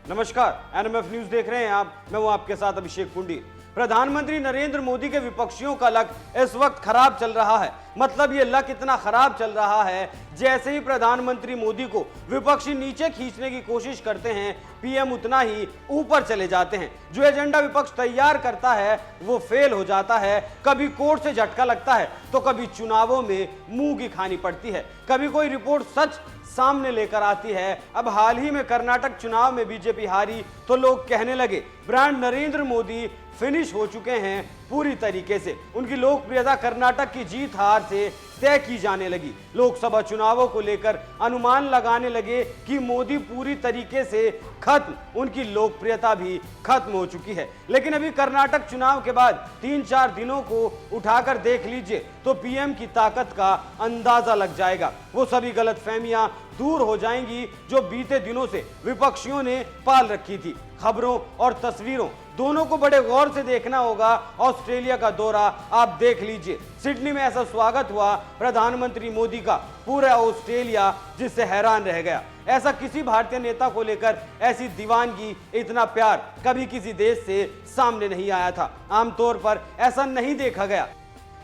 नमस्कार, NMF news देख रहे हैं आप। मैं हूं आपके साथ अभिषेक पुंडी। प्रधानमंत्री नरेंद्र मोदी के विपक्षियों का लक इस वक्त खराब चल रहा है। मतलब ये लक इतना खराब चल रहा है, जैसे ही प्रधानमंत्री मोदी को विपक्षी नीचे खींचने की कोशिश करते हैं, पीएम उतना ही ऊपर चले जाते हैं। जो एजेंडा विपक्ष तैयार करता है वो फेल हो जाता है। कभी कोर्ट से झटका लगता है तो कभी चुनावों में मुंह की खानी पड़ती है। कभी कोई रिपोर्ट सच सामने लेकर आती है। अब हाल ही में कर्नाटक चुनाव में बीजेपी हारी तो लोग कहने लगे ब्रांड नरेंद्र मोदी फिनिश हो चुके हैं पूरी तरीके से। उनकी लोकप्रियता कर्नाटक की जीत हार से तय की जाने लगी। लोकसभा चुनावों को लेकर अनुमान लगाने लगे कि मोदी पूरी तरीके से खत्म, उनकी लोकप्रियता भी खत्म हो चुकी है। लेकिन अभी कर्नाटक चुनाव के बाद 3-4 दिनों को उठाकर देख लीजिए तो पीएम की ताकत का अंदाजा लग जाएगा। वो सभी गलतफहमियां दूर हो जाएंगी जो बीते दिनों से विपक्षियों ने पाल रखी थी। खबरों और तस्वीरों दोनों को बड़े गौर से देखना होगा। ऑस्ट्रेलिया का दौरा आप देख लीजिए। सिडनी में ऐसा स्वागत हुआ प्रधानमंत्री मोदी का, पूरा ऑस्ट्रेलिया जिससे हैरान रह गया। ऐसा किसी भारतीय नेता को लेकर ऐसी दीवानगी, इतना प्यार कभी किसी देश से सामने नहीं आया था। आमतौर पर ऐसा नहीं देखा गया।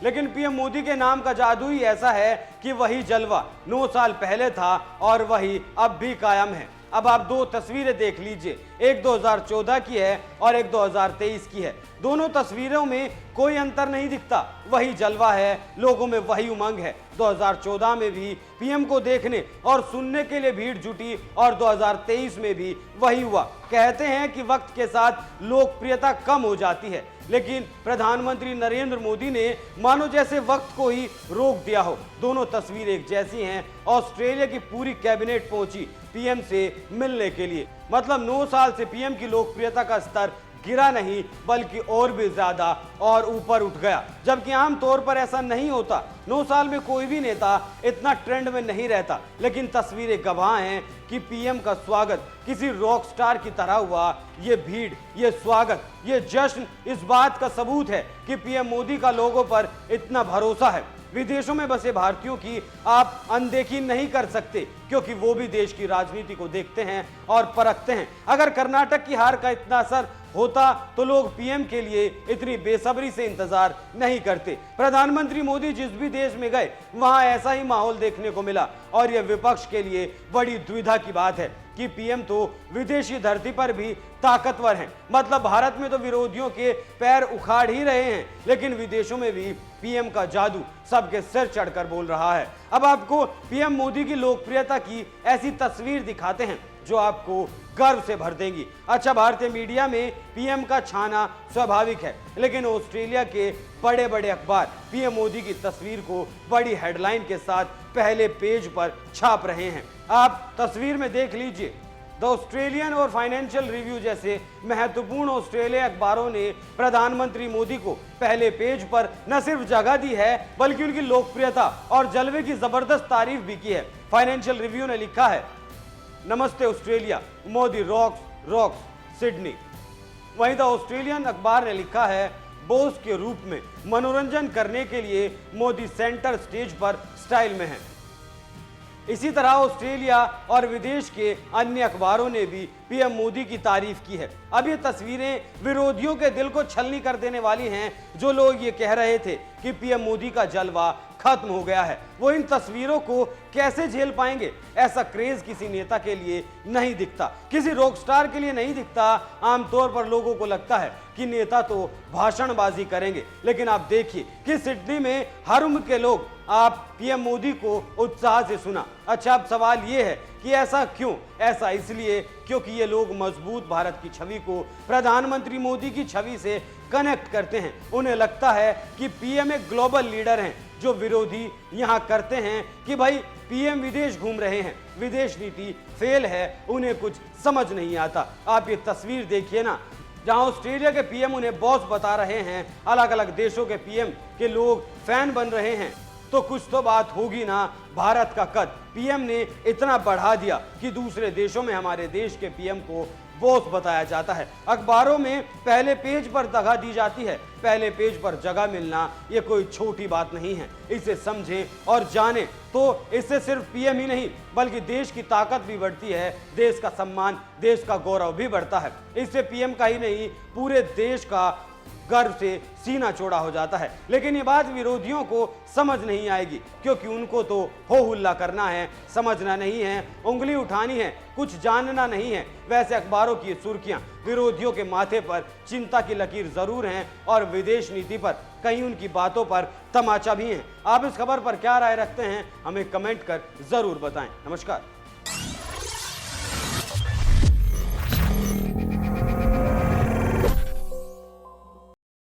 लेकिन पीएम मोदी के नाम का जादू ही ऐसा है कि वही जलवा 9 साल पहले था और वही अब भी कायम है। अब आप 2 तस्वीरें देख लीजिए, एक 2014 की है और एक 2023 की है। दोनों तस्वीरों में कोई अंतर नहीं दिखता, वही जलवा है, लोगों में वही उमंग है। 2014 में भी पीएम को देखने और सुनने के लिए भीड़ जुटी और 2023 में भी वही हुआ। कहते हैं कि वक्त के साथ लोकप्रियता कम हो जाती है, लेकिन प्रधानमंत्री नरेंद्र मोदी ने मानो जैसे वक्त को ही रोक दिया हो। दोनों तस्वीरें एक जैसी हैं। ऑस्ट्रेलिया की पूरी कैबिनेट पहुंची पीएम से मिलने के लिए। मतलब 9 साल से पीएम की लोकप्रियता का स्तर गिरा नहीं बल्कि और भी ज्यादा और ऊपर उठ गया, जबकि आमतौर पर ऐसा नहीं होता। 9 साल में कोई भी नेता इतना ट्रेंड में नहीं रहता। लेकिन तस्वीरें गवाह हैं कि पीएम का स्वागत किसी रॉक स्टार की तरह हुआ। ये भीड़, ये स्वागत, ये जश्न इस बात का सबूत है कि पीएम मोदी का लोगों पर इतना भरोसा है। विदेशों में बसे भारतीयों की आप अनदेखी नहीं कर सकते, क्योंकि वो भी देश की राजनीति को देखते हैं और परखते हैं। अगर कर्नाटक की हार का इतना असर होता तो लोग पीएम के लिए इतनी बेसब्री से इंतजार नहीं करते। प्रधानमंत्री मोदी जिस भी देश में गए वहां ऐसा ही माहौल देखने को मिला और यह विपक्ष के लिए बड़ी दुविधा की बात है कि पीएम तो विदेशी धरती पर भी ताकतवर हैं। मतलब भारत में तो विरोधियों के पैर उखाड़ ही रहे हैं, लेकिन विदेशों में भी पीएम का जादू सबके सिर चढ़कर बोल रहा है। अब आपको पीएम मोदी की लोकप्रियता की ऐसी तस्वीर दिखाते हैं जो आपको गर्व से भर देंगी। अच्छा, भारतीय मीडिया में पीएम का छाना स्वाभाविक है, लेकिन ऑस्ट्रेलिया के बड़े बड़े अखबार पीएम मोदी की तस्वीर को बड़ी हेडलाइन के साथ पहले पेज पर छाप रहे हैं। आप तस्वीर में देख लीजिए। द ऑस्ट्रेलियन और फाइनेंशियल रिव्यू जैसे महत्वपूर्ण ऑस्ट्रेलिया अखबारों ने प्रधानमंत्री मोदी को पहले पेज पर न सिर्फ जगह दी है बल्कि उनकी लोकप्रियता और जलवे की जबरदस्त तारीफ भी की है। फाइनेंशियल रिव्यू ने लिखा है, नमस्ते ऑस्ट्रेलिया, मोदी रॉक्स सिडनी। वहीं द ऑस्ट्रेलियन अखबार ने लिखा है, बॉस के रूप में मनोरंजन करने के लिए मोदी सेंटर स्टेज पर स्टाइल में है। इसी तरह ऑस्ट्रेलिया और विदेश के अन्य अखबारों ने भी पीएम मोदी की तारीफ की है। अब ये तस्वीरें विरोधियों के दिल को छलनी कर देने वाली हैं। जो लोग ये कह रहे थे कि पीएम मोदी का जलवा खत्म हो गया है, वो इन तस्वीरों को कैसे झेल पाएंगे? ऐसा क्रेज किसी नेता के लिए नहीं दिखता, किसी रॉक स्टार के लिए नहीं दिखता। आमतौर पर लोगों को लगता है कि नेता तो भाषणबाजी करेंगे, लेकिन आप देखिए कि सिडनी में हर उम्र के लोग आप पीएम मोदी को उत्साह से सुना। अच्छा, अब सवाल ये है कि ऐसा क्यों? ऐसा इसलिए क्योंकि ये लोग मजबूत भारत की छवि को प्रधानमंत्री मोदी की छवि से कनेक्ट करते हैं। उन्हें लगता है कि पीएम एक ग्लोबल लीडर हैं। जो विरोधी यहाँ करते हैं कि भाई पीएम विदेश घूम रहे हैं, विदेश नीति फेल है, उन्हें कुछ समझ नहीं आता। आप ये तस्वीर देखिए ना, जहां ऑस्ट्रेलिया के पीएम उन्हें बॉस बता रहे हैं, अलग अलग देशों के पीएम के लोग फैन बन रहे हैं, तो कुछ तो बात होगी ना। भारत का कद पीएम ने इतना बढ़ा दिया कि दूसरे देशों में हमारे देश के पीएम को बॉस बताया जाता है। अखबारों में पहले पेज पर जगह दी जाती है। पहले पेज पर जगह मिलना ये कोई छोटी बात नहीं है। इसे समझें और जानें तो इससे सिर्फ पीएम ही नहीं बल्कि देश की ताकत भी बढ़ती है, देश का सम्मान, देश का गौरव भी बढ़ता है। इससे पीएम का ही नहीं पूरे देश का गर्व से सीना चौड़ा हो जाता है। लेकिन ये बात विरोधियों को समझ नहीं आएगी क्योंकि उनको तो हो हुल्ला करना है, समझना नहीं है, उंगली उठानी है, कुछ जानना नहीं है। वैसे अखबारों की सुर्खियां विरोधियों के माथे पर चिंता की लकीर जरूर हैं और विदेश नीति पर कहीं उनकी बातों पर तमाचा भी है। आप इस खबर पर क्या राय रखते हैं हमें कमेंट कर जरूर बताएं। नमस्कार।